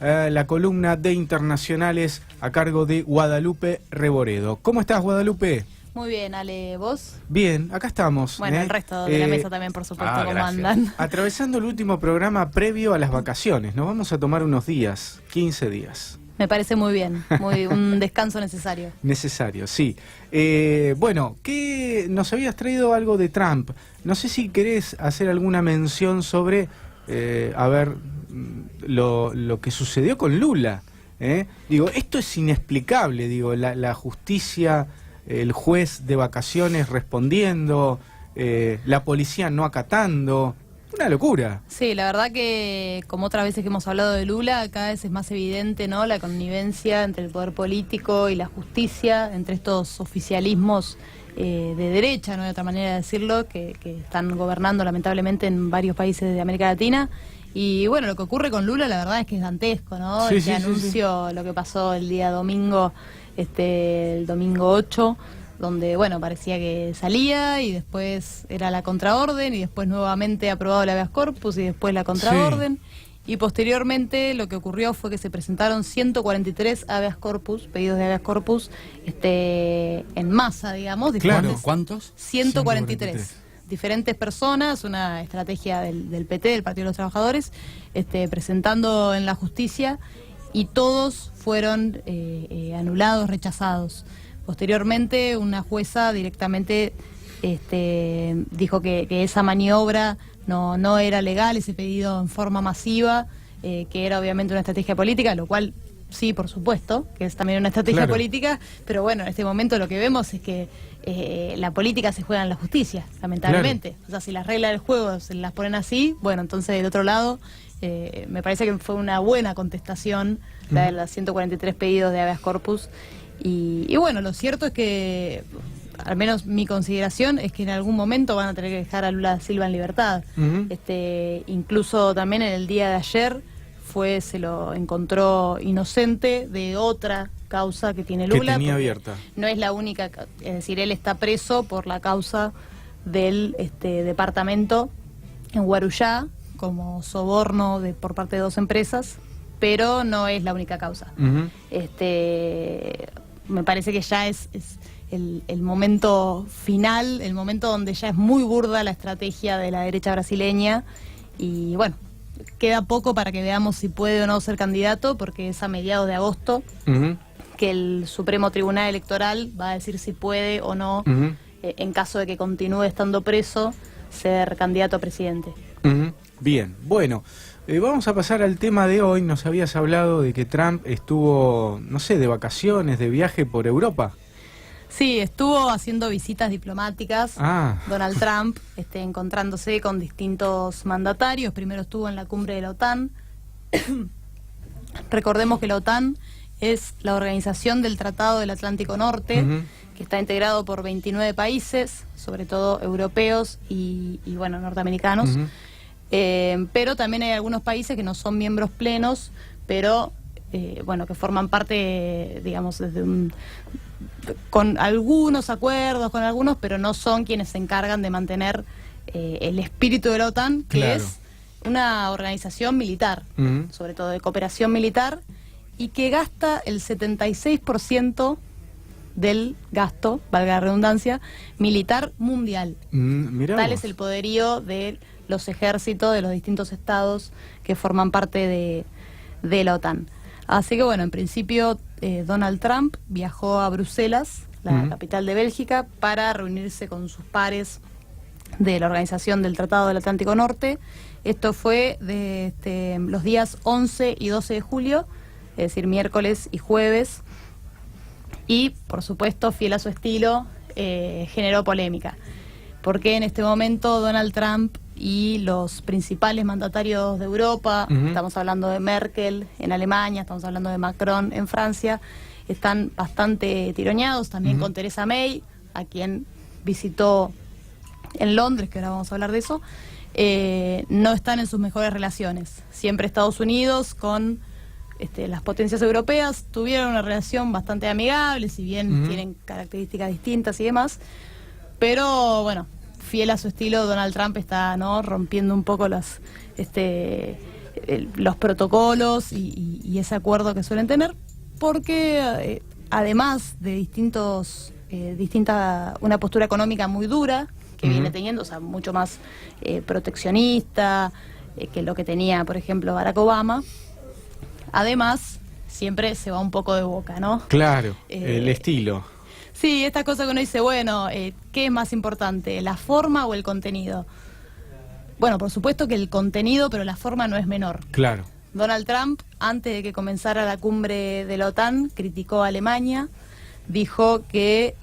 la columna de internacionales a cargo de Guadalupe Reboredo. ¿Cómo estás, Guadalupe? Muy bien, Ale, ¿vos? Bien, acá estamos. Bueno, el resto de la mesa también, por supuesto, ¿cómo andan? Atravesando el último programa previo a las vacaciones. Nos vamos a tomar unos días, 15 días. Me parece muy bien, un descanso necesario. Necesario, sí. Bueno, ¿qué nos habías traído algo de Trump? No sé si querés hacer alguna mención sobre, lo que sucedió con Lula. Digo, esto es inexplicable, digo, la justicia, el juez de vacaciones respondiendo, la policía no acatando. Una locura. Sí, la verdad que, como otras veces que hemos hablado de Lula, cada vez es más evidente, ¿no?, la connivencia entre el poder político y la justicia, entre estos oficialismos de derecha, no hay otra manera de decirlo, que están gobernando lamentablemente en varios países de América Latina. Y bueno, lo que ocurre con Lula, la verdad es que es dantesco, ¿no? Sí, Este anuncio, lo que pasó el día domingo, el domingo 8, donde, bueno, parecía que salía y después era la contraorden y después nuevamente aprobado el habeas corpus y después la contraorden. Sí. Y posteriormente lo que ocurrió fue que se presentaron 143 habeas corpus, pedidos de habeas corpus, en masa, digamos. Claro, ¿cuántos? 143. Diferentes personas, una estrategia del PT, del Partido de los Trabajadores, presentando en la justicia, y todos fueron anulados, rechazados. Posteriormente, una jueza directamente dijo que esa maniobra no era legal, ese pedido en forma masiva, que era obviamente una estrategia política, lo cual sí, por supuesto, que es también una estrategia política, pero bueno, en este momento lo que vemos es que la política se juega en la justicia, lamentablemente. O sea, si las reglas del juego se las ponen así, bueno, entonces del otro lado, me parece que fue una buena contestación la de los 143 pedidos de habeas corpus. Y bueno, lo cierto es que, al menos mi consideración, es que en algún momento van a tener que dejar a Lula da Silva en libertad. Incluso también en el día de ayer se lo encontró inocente de otra causa que tiene Lula. Que tenía abierta. No es la única, es decir, él está preso por la causa del departamento en Guarujá, como soborno por parte de 2 empresas, pero no es la única causa. Me parece que ya es el momento final, el momento donde ya es muy burda la estrategia de la derecha brasileña, y bueno, queda poco para que veamos si puede o no ser candidato, porque es a mediados de agosto que el Supremo Tribunal Electoral va a decir si puede o no, en caso de que continúe estando preso, ser candidato a presidente. Bien, bueno, vamos a pasar al tema de hoy. Nos habías hablado de que Trump estuvo, no sé, de vacaciones, de viaje por Europa. Sí, estuvo haciendo visitas diplomáticas, Donald Trump, encontrándose con distintos mandatarios. Primero estuvo en la cumbre de la OTAN. Recordemos que la OTAN es la organización del Tratado del Atlántico Norte, que está integrado por 29 países, sobre todo europeos y bueno, norteamericanos. Pero también hay algunos países que no son miembros plenos, pero bueno, que forman parte, digamos, con algunos acuerdos, pero no son quienes se encargan de mantener el espíritu de la OTAN, que es una organización militar, sobre todo de cooperación militar, y que gasta el 76% del gasto, valga la redundancia, militar mundial. Tal es el poderío de los ejércitos de los distintos estados que forman parte de la OTAN. Así que bueno, en principio Donald Trump viajó a Bruselas, la capital de Bélgica, para reunirse con sus pares de la Organización del Tratado del Atlántico Norte. Esto fue de los días 11 y 12 de julio, es decir, miércoles y jueves. Y, por supuesto, fiel a su estilo, generó polémica. Porque en este momento Donald Trump y los principales mandatarios de Europa, estamos hablando de Merkel en Alemania, estamos hablando de Macron en Francia, están bastante tironeados, también con Theresa May, a quien visitó en Londres, que ahora vamos a hablar de eso. No están en sus mejores relaciones. Siempre Estados Unidos con las potencias europeas tuvieron una relación bastante amigable, si bien tienen características distintas y demás, pero bueno, fiel a su estilo, Donald Trump está, ¿no?, rompiendo un poco los protocolos y ese acuerdo que suelen tener, porque además de una postura económica muy dura que viene teniendo, o sea, mucho más proteccionista que lo que tenía, por ejemplo, Barack Obama, además siempre se va un poco de boca, ¿no? Claro, el estilo. Sí, esta cosa que uno dice, bueno, ¿qué es más importante, la forma o el contenido? Bueno, por supuesto que el contenido, pero la forma no es menor. Claro. Donald Trump, antes de que comenzara la cumbre de la OTAN, criticó a Alemania, dijo que,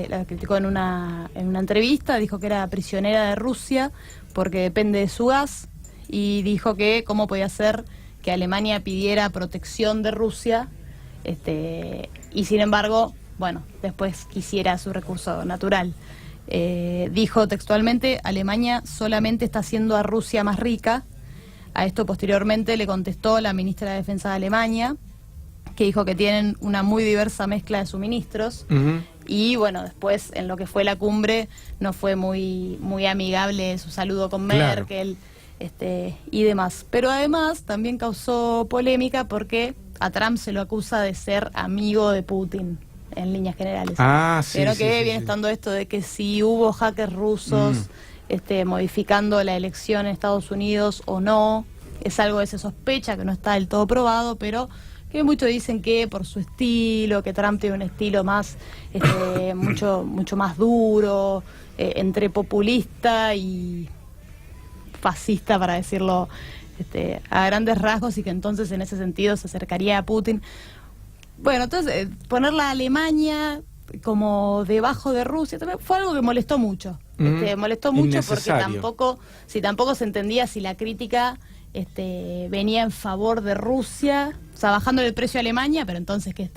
la criticó en una entrevista, dijo que era prisionera de Rusia porque depende de su gas, y dijo que cómo podía ser que Alemania pidiera protección de Rusia, y sin embargo, bueno, después quisiera su recurso natural. Dijo textualmente, Alemania solamente está haciendo a Rusia más rica. A esto posteriormente le contestó la ministra de Defensa de Alemania, que dijo que tienen una muy diversa mezcla de suministros. Y bueno, después en lo que fue la cumbre no fue muy amigable su saludo con Merkel, y demás. Pero además también causó polémica porque a Trump se lo acusa de ser amigo de Putin, en líneas generales. Sí, pero sí, que sí, viene estando esto de que si hubo hackers rusos modificando la elección en Estados Unidos o no, es algo que se sospecha, que no está del todo probado, pero que muchos dicen que por su estilo, que Trump tiene un estilo más mucho más duro, entre populista y fascista, para decirlo a grandes rasgos, y que entonces en ese sentido se acercaría a Putin. Bueno, entonces poner la Alemania como debajo de Rusia también fue algo que molestó mucho. Molestó mucho porque tampoco se entendía si la crítica venía en favor de Rusia, o sea, bajando el precio a Alemania, pero entonces que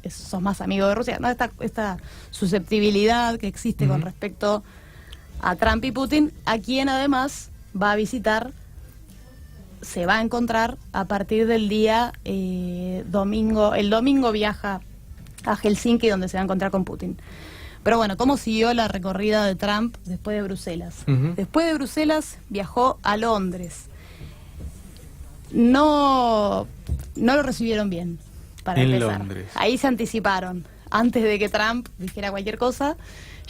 sos más amigo de Rusia. No, esta susceptibilidad que existe con respecto a Trump y Putin, a quien además va a visitar, se va a encontrar a partir del día domingo. El domingo viaja a Helsinki, donde se va a encontrar con Putin. Pero bueno, ¿cómo siguió la recorrida de Trump después de Bruselas? Después de Bruselas viajó a Londres. No lo recibieron bien, para empezar. Londres. Ahí se anticiparon. Antes de que Trump dijera cualquier cosa,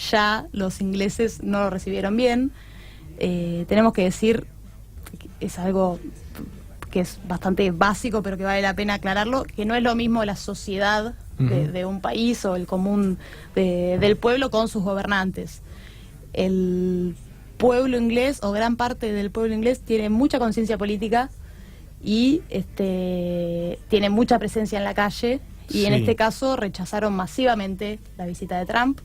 ya los ingleses no lo recibieron bien. Tenemos que decir, es algo que es bastante básico, pero que vale la pena aclararlo, que no es lo mismo la sociedad de un país o el común del pueblo con sus gobernantes. El pueblo inglés, o gran parte del pueblo inglés, tiene mucha conciencia política y tiene mucha presencia en la calle, y en este caso rechazaron masivamente la visita de Trump.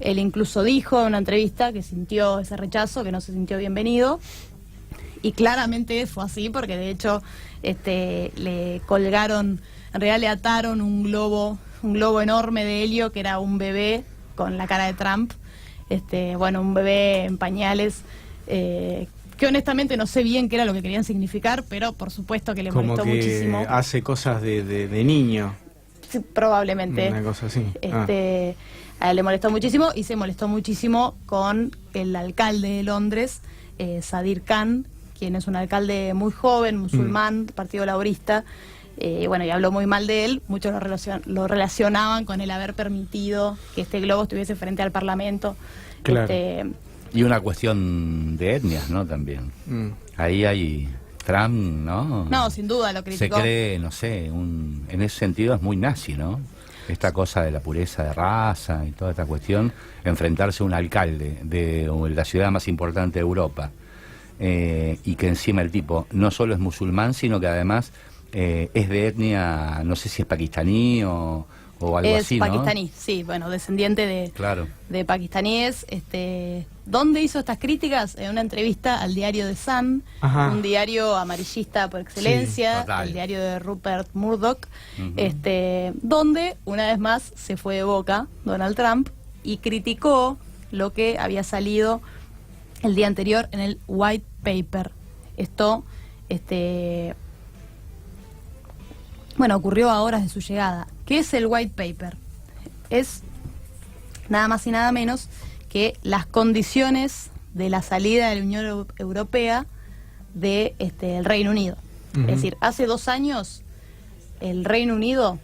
Él incluso dijo en una entrevista que sintió ese rechazo, que no se sintió bienvenido. Y claramente fue así, porque de hecho le colgaron, en realidad le ataron un globo enorme de helio, que era un bebé con la cara de Trump, un bebé en pañales, que honestamente no sé bien qué era lo que querían significar, pero por supuesto que le molestó muchísimo. Como que hace cosas de niño. Sí, probablemente. Una cosa así. A él le molestó muchísimo, y se molestó muchísimo con el alcalde de Londres, Sadiq Khan, quien es un alcalde muy joven, musulmán, Partido Laborista, y habló muy mal de él. Muchos lo relacionaban con el haber permitido que este globo estuviese frente al Parlamento. Claro. Y una cuestión de etnias, ¿no? También. Ahí hay Trump, ¿no? No, sin duda lo criticó. Se cree, no sé, en ese sentido es muy nazi, ¿no? Esta cosa de la pureza de raza y toda esta cuestión, enfrentarse a un alcalde de la ciudad más importante de Europa, y que encima el tipo no solo es musulmán, sino que además es de etnia, no sé si es pakistaní o algo así, ¿no? Es pakistaní, sí, descendiente de pakistaníes. ¿Dónde hizo estas críticas? En una entrevista al diario The Sun, un diario amarillista por excelencia, el diario de Rupert Murdoch, donde una vez más se fue de boca Donald Trump y criticó lo que había salido el día anterior en el White Paper. Esto ocurrió a horas de su llegada. ¿Qué es el White Paper? Es nada más y nada menos que las condiciones de la salida de la Unión Europea del Reino Unido. Es decir, hace 2 años el Reino Unido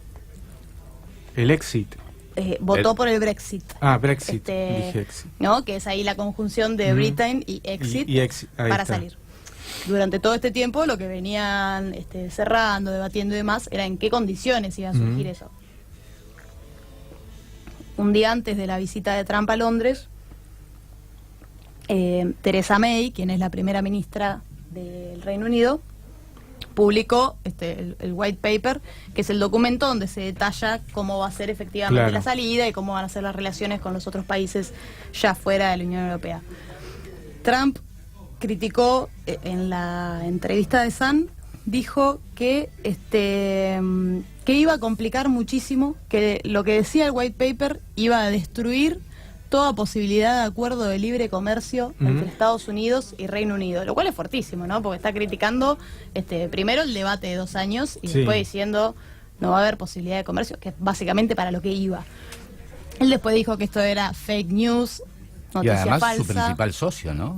El exit. votó por el Brexit. Brexit. Dije exit. ¿No? Que es ahí la conjunción de Britain y exit, para salir. Durante todo este tiempo lo que venían cerrando, debatiendo y demás era en qué condiciones iba a surgir eso. Un día antes de la visita de Trump a Londres, Theresa May, quien es la primera ministra del Reino Unido, publicó el white paper, que es el documento donde se detalla cómo va a ser efectivamente la salida y cómo van a ser las relaciones con los otros países ya fuera de la Unión Europea. Trump criticó en la entrevista de Sun, dijo que iba a complicar muchísimo, que lo que decía el white paper iba a destruir toda posibilidad de acuerdo de libre comercio entre Estados Unidos y Reino Unido, lo cual es fuertísimo, ¿no? Porque está criticando primero el debate de 2 años y después diciendo no va a haber posibilidad de comercio, que es básicamente para lo que iba. Él después dijo que esto era fake news, noticia falsa. Y además su principal socio, ¿no?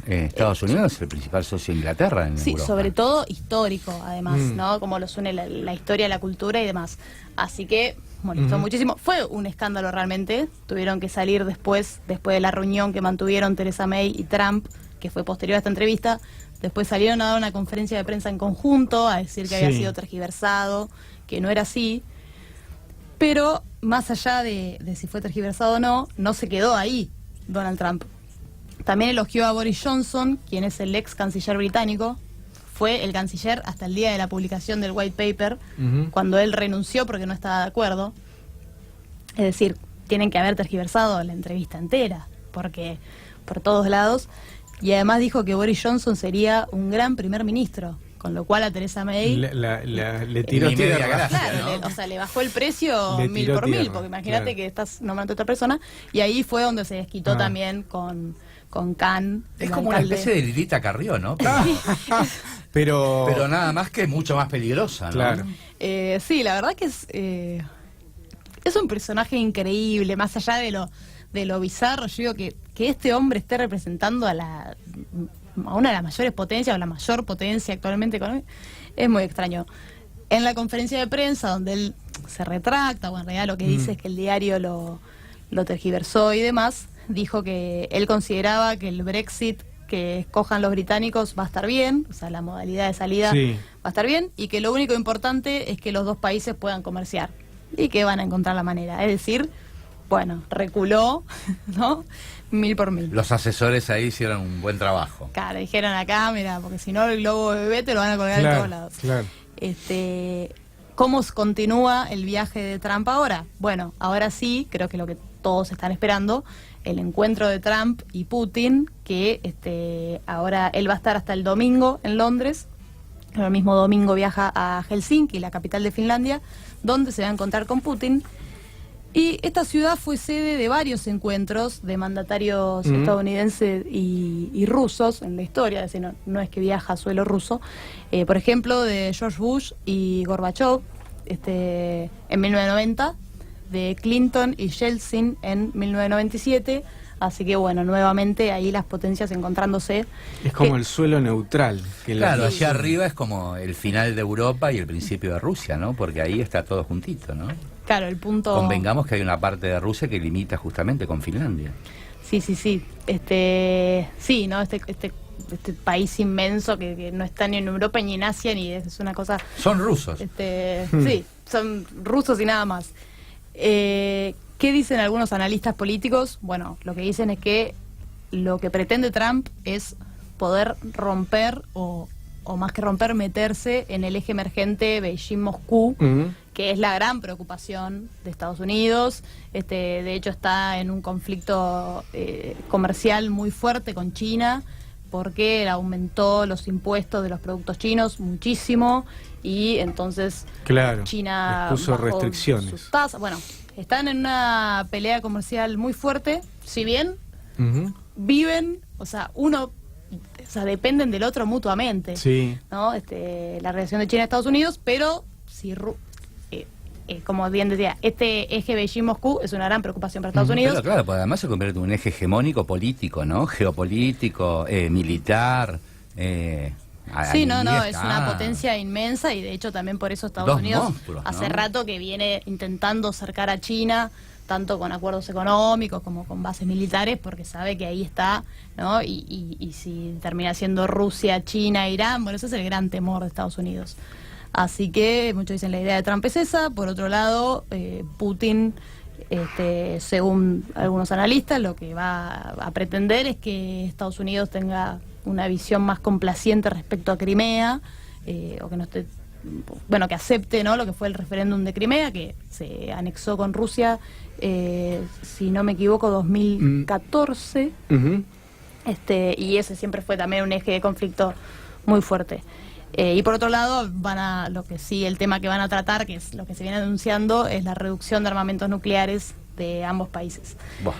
Estados Unidos es el principal socio de Inglaterra en Europa. Sobre todo histórico, además, ¿no? Como los une la historia, la cultura y demás. Así que molestó muchísimo. Fue un escándalo realmente. Tuvieron que salir después de la reunión que mantuvieron Theresa May y Trump, que fue posterior a esta entrevista. Después salieron a dar una conferencia de prensa en conjunto, a decir que había sido tergiversado, que no era así. Pero más allá de si fue tergiversado o no, no se quedó ahí Donald Trump. También elogió a Boris Johnson, quien es el ex canciller británico. Fue el canciller hasta el día de la publicación del white paper, cuando él renunció porque no estaba de acuerdo. Es decir, tienen que haber tergiversado la entrevista entera, porque por todos lados. Y además dijo que Boris Johnson sería un gran primer ministro, con lo cual a Theresa May le tiró tierra. Claro, ¿no? Le bajó el precio 1000 por 1000, porque imagínate que estás nombrando a otra persona. Y ahí fue donde se desquitó también con Khan. Es como una especie de Lilita Carrió, ¿no? Pero nada más que mucho más peligrosa, ¿no? Claro. Sí, la verdad que es un personaje increíble, más allá de lo bizarro. Yo digo que este hombre esté representando a una de las mayores potencias, o la mayor potencia actualmente económica, es muy extraño. En la conferencia de prensa, donde él se retracta, o en realidad lo que dice es que el diario lo tergiversó y demás, dijo que él consideraba que el Brexit que escojan los británicos va a estar bien, o sea, la modalidad de salida va a estar bien, y que lo único importante es que los dos países puedan comerciar y que van a encontrar la manera. Es decir, bueno, reculó, ¿no? 1000 por 1000. Los asesores ahí hicieron un buen trabajo. Claro, dijeron acá, mira, porque si no el globo bebé te lo van a colgar en todos lados. Claro. ¿Cómo continúa el viaje de Trump ahora? Bueno, ahora sí, creo que lo que todos están esperando, el encuentro de Trump y Putin, que ahora él va a estar hasta el domingo en Londres. El mismo domingo viaja a Helsinki, la capital de Finlandia, donde se va a encontrar con Putin. Y esta ciudad fue sede de varios encuentros de mandatarios estadounidenses y rusos en la historia, es decir, no es que viaja a suelo ruso. Por ejemplo, de George Bush y Gorbachev en 1990, de Clinton y Yeltsin en 1997. Así que bueno, nuevamente ahí las potencias encontrándose. Es como el suelo neutral. Claro, allá arriba es como el final de Europa y el principio de Rusia, ¿no? Porque ahí está todo juntito, ¿no? Claro, el punto... Convengamos que hay una parte de Rusia que limita justamente con Finlandia. Sí. Sí, ¿no? Este país inmenso que no está ni en Europa ni en Asia, ni es una cosa... Son rusos. Sí, son rusos y nada más. ¿Qué dicen algunos analistas políticos? Bueno, lo que dicen es que lo que pretende Trump es poder romper, o más que romper, meterse en el eje emergente Beijing-Moscú, que es la gran preocupación de Estados Unidos. De hecho está en un conflicto comercial muy fuerte con China, porque él aumentó los impuestos de los productos chinos muchísimo, y entonces China puso bajó restricciones. sus tasas. Bueno, están en una pelea comercial muy fuerte, si bien viven, dependen del otro mutuamente, ¿no? La relación de China a Estados Unidos, pero si como bien decía, este eje Beijing-Moscú es una gran preocupación para Estados Unidos. Pero claro, pues además se convierte en un eje hegemónico político, ¿no? Geopolítico, militar, Sí, no, Ahí es está. una potencia inmensa y de hecho también por eso Estados Dos Unidos monstruos, ¿no? hace rato que viene intentando acercar a China, tanto con acuerdos económicos como con bases militares, porque sabe que ahí está, ¿no? Y si termina siendo Rusia, China, Irán, bueno, ese es el gran temor de Estados Unidos. Así que muchos dicen la idea de Trump es esa. Por otro lado, Putin, según algunos analistas, lo que va a pretender es que Estados Unidos tenga una visión más complaciente respecto a Crimea, o que no esté, bueno, que acepte, ¿no?, lo que fue el referéndum de Crimea, que se anexó con Rusia, si no me equivoco, 2014. Y ese siempre fue también un eje de conflicto muy fuerte. Y por otro lado, el tema que van a tratar, que es lo que se viene anunciando, es la reducción de armamentos nucleares de ambos países. Buah.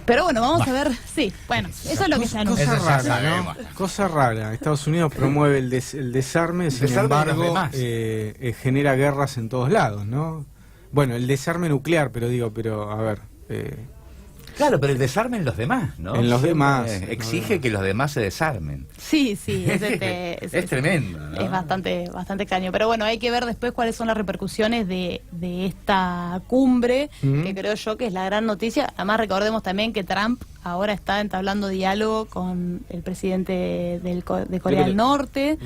Pero bueno, vamos a ver, sí, bueno, eso es lo que se anuncia. Cosa Eso ya rara, sabemos. ¿no? Cosa rara. Estados Unidos promueve el desarme, sin Desarme de los embargo, demás. genera guerras en todos lados, ¿no? Bueno, el desarme nuclear, pero a ver... Claro, pero el desarme en los demás, ¿no? En los Siempre demás. exige que los demás se desarmen. Sí, es, Es tremendo, ¿no? Es bastante extraño. Pero bueno, hay que ver después cuáles son las repercusiones de esta cumbre, que creo yo que es la gran noticia. Además, recordemos también que Trump ahora está entablando diálogo con el presidente de Corea del Norte.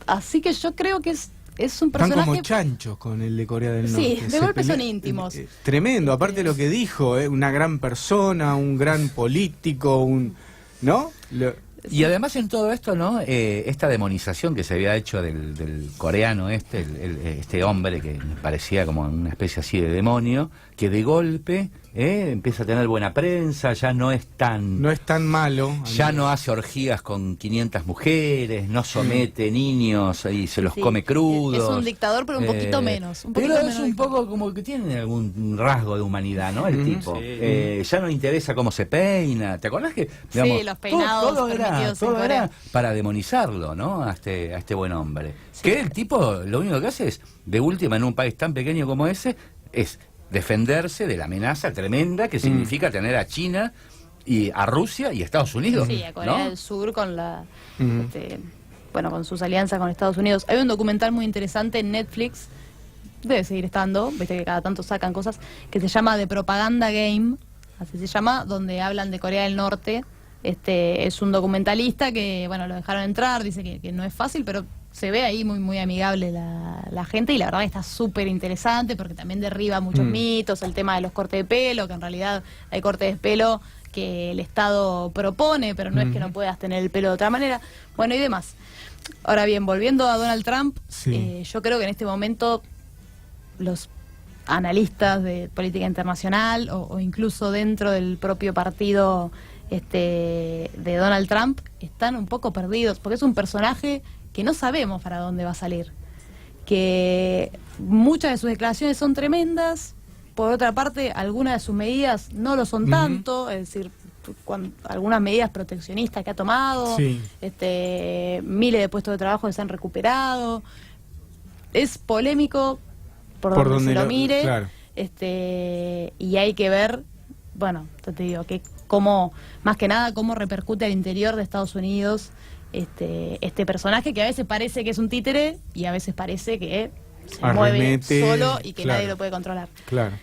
Así que yo creo que es un Están personaje... como chanchos con el de Corea del Norte. Sí, de golpe son íntimos. Tremendo, aparte de lo que dijo, una gran persona, un gran político, ¿no? Y además en todo esto, ¿no? Esta demonización que se había hecho del coreano este hombre que parecía como una especie así de demonio, que de golpe empieza a tener buena prensa, ya no es tan... No es tan malo. Ya no hace orgías con 500 mujeres, no somete niños y se los come crudos. Es un dictador, pero un poquito menos. Pero es un poco como que tiene algún rasgo de humanidad, ¿no? El tipo. Ya no le interesa cómo se peina. ¿Te acordás que, digamos, sí, los peinados todo permitidos en era Corea? para demonizarlo, ¿no? A este buen hombre. Que el tipo lo único que hace es, de última, en un país tan pequeño como ese, es defenderse de la amenaza tremenda que significa tener a China y a Rusia y a Estados Unidos. Sí, a Corea ¿no? del Sur con con sus alianzas con Estados Unidos. Hay un documental muy interesante en Netflix, debe seguir estando, viste que cada tanto sacan cosas, que se llama The Propaganda Game, así se llama, donde hablan de Corea del Norte. Es un documentalista que, bueno, lo dejaron entrar, dice que no es fácil, pero se ve ahí muy amigable la gente, y la verdad que está súper interesante porque también derriba muchos mitos, el tema de los cortes de pelo, que en realidad hay cortes de pelo que el Estado propone, pero no es que no puedas tener el pelo de otra manera, bueno, y demás. Ahora bien, volviendo a Donald Trump, yo creo que en este momento los analistas de política internacional o incluso dentro del propio partido de Donald Trump están un poco perdidos, porque es un personaje que no sabemos para dónde va a salir, que muchas de sus declaraciones son tremendas, por otra parte algunas de sus medidas no lo son tanto, es decir, algunas medidas proteccionistas que ha tomado, miles de puestos de trabajo que se han recuperado, es polémico por donde se lo mire, claro. Y hay que ver, bueno, te digo, que más que nada cómo repercute al interior de Estados Unidos este personaje, que a veces parece que es un títere y a veces parece que se mueve solo y que nadie lo puede controlar. Claro.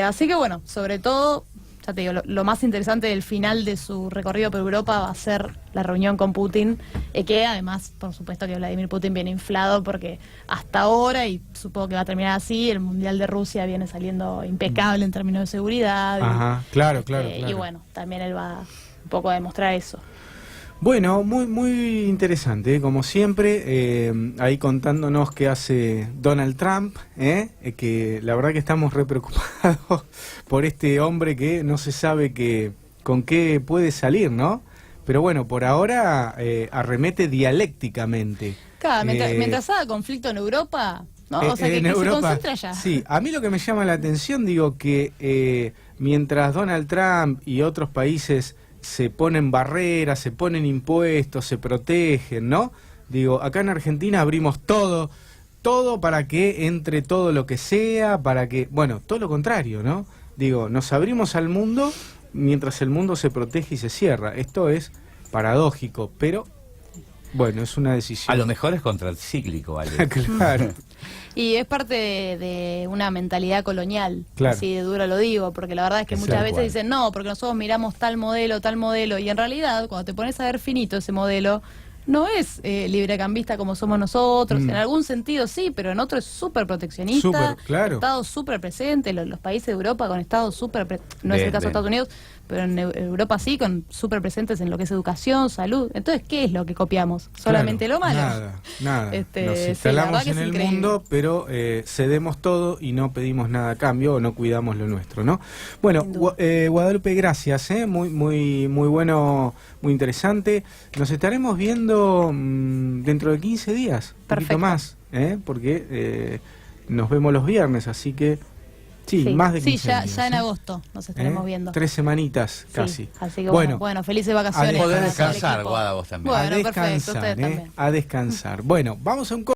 Así que bueno, sobre todo, ya te digo, lo más interesante del final de su recorrido por Europa va a ser la reunión con Putin, que además, por supuesto que Vladimir Putin viene inflado porque hasta ahora, y supongo que va a terminar así, el Mundial de Rusia viene saliendo impecable en términos de seguridad. Ajá, claro. Y bueno, también él va un poco a demostrar eso. Bueno, muy interesante, como siempre, ahí contándonos qué hace Donald Trump, que la verdad que estamos re preocupados por este hombre que no se sabe con qué puede salir, ¿no? Pero bueno, por ahora arremete dialécticamente. Claro, mientras haga conflicto en Europa, ¿no? O sea, que Europa, se concentra allá. Sí, a mí lo que me llama la atención, digo, que mientras Donald Trump y otros países se ponen barreras, se ponen impuestos, se protegen, ¿no? Digo, acá en Argentina abrimos todo para que entre todo lo que sea, para que, bueno, todo lo contrario, ¿no? Digo, nos abrimos al mundo mientras el mundo se protege y se cierra. Esto es paradójico, pero Bueno, es una decisión. A lo mejor es contracíclico, ¿vale? Claro. Y es parte de una mentalidad colonial, Claro. así de duro lo digo, porque la verdad es que Es muchas tal veces cual. dicen, no, porque nosotros miramos tal modelo, y en realidad, cuando te pones a ver finito ese modelo, no es librecambista como somos nosotros, en algún sentido sí, pero en otro es súper proteccionista, Súper, claro. Estados súper presentes, los países de Europa con Estados súper, no es el caso de Estados Unidos, pero en Europa sí, con súper presentes en lo que es educación, salud. Entonces, ¿qué es lo que copiamos? ¿Solamente Claro, lo malo? Nada. Sí, Nos la verdad instalamos que en es el increíble. mundo, pero cedemos todo y no pedimos nada a cambio o no cuidamos lo nuestro, ¿no? Bueno, Sin duda. Guadalupe, gracias, muy bueno, muy interesante. Nos estaremos viendo dentro de 15 días, un poquito Perfecto. más, porque nos vemos los viernes, así que sí, más de 15 Sí, días. ya en agosto nos estaremos viendo. 3 semanitas Sí, casi. así que Bueno, bueno, felices vacaciones. a Podés para todo el descansar, equipo. Guada, vos también. Bueno, a perfecto, descansar, ustedes también. a descansar. Bueno, vamos a un